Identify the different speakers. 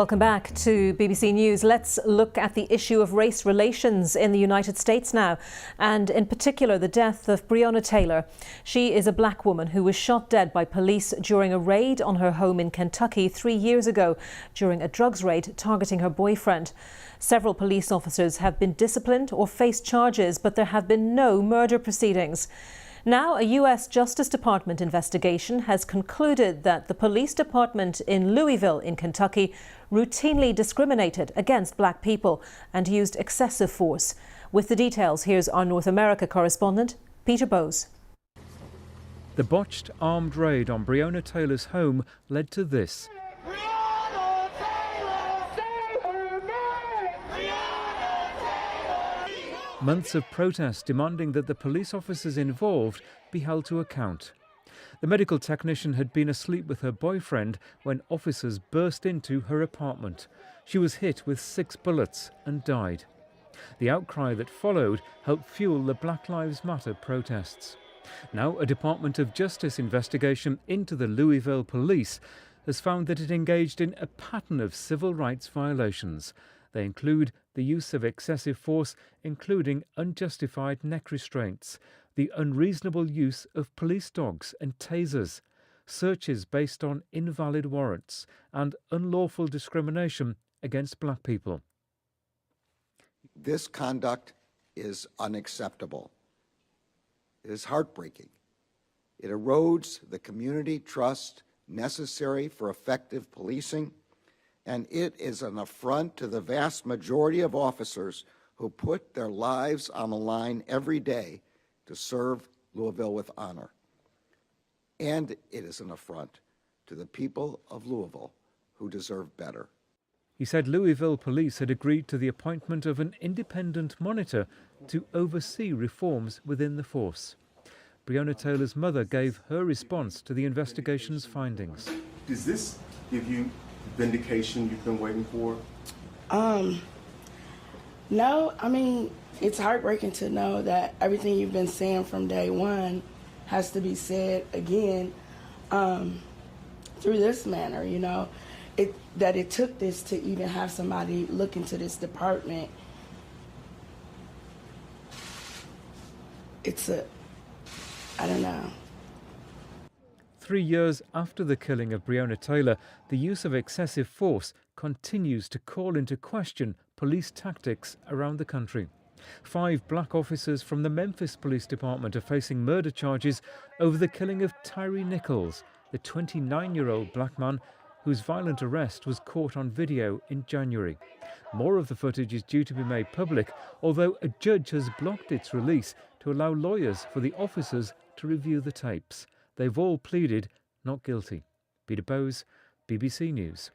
Speaker 1: Welcome back to BBC News. Let's look at the issue of race relations in the United States now, and in particular the death of Breonna Taylor. She is a black woman who was shot dead by police during a raid on her home in Kentucky 3 years ago during a drugs raid targeting her boyfriend. Several police officers have been disciplined or faced charges, but there have been no murder proceedings. Now, a U.S. Justice Department investigation has concluded that the police department in Louisville in Kentucky routinely discriminated against black people and used excessive force. With the details, here's our North America correspondent, Peter Bowes.
Speaker 2: The botched armed raid on Breonna Taylor's home led to this. Months of protest demanding that the police officers involved be held to account. The medical technician had been asleep with her boyfriend when officers burst into her apartment. She was hit with 6 bullets and died. The outcry that followed helped fuel the Black Lives Matter protests. Now, a Department of Justice investigation into the Louisville police has found that it engaged in a pattern of civil rights violations. They include the use of excessive force, including unjustified neck restraints, the unreasonable use of police dogs and tasers, searches based on invalid warrants, and unlawful discrimination against black people.
Speaker 3: This conduct is unacceptable. It is heartbreaking. It erodes the community trust necessary for effective policing, and it is an affront to the vast majority of officers who put their lives on the line every day to serve Louisville with honor. And it is an affront to the people of Louisville who deserve better.
Speaker 2: He said Louisville police had agreed to the appointment of an independent monitor to oversee reforms within the force. Breonna Taylor's mother gave her response to the investigation's findings.
Speaker 4: Does this give you vindication you've been waiting for?
Speaker 5: No, I mean, it's heartbreaking to know that everything you've been saying from day one has to be said again through this manner, you know. That it took this to even have somebody look into this department. I don't know.
Speaker 2: 3 years after the killing of Breonna Taylor, the use of excessive force continues to call into question police tactics around the country. 5 black officers from the Memphis Police Department are facing murder charges over the killing of Tyree Nichols, the 29-year-old black man whose violent arrest was caught on video in January. More of the footage is due to be made public, although a judge has blocked its release to allow lawyers for the officers to review the tapes. They've all pleaded not guilty. Peter Bowes, BBC News.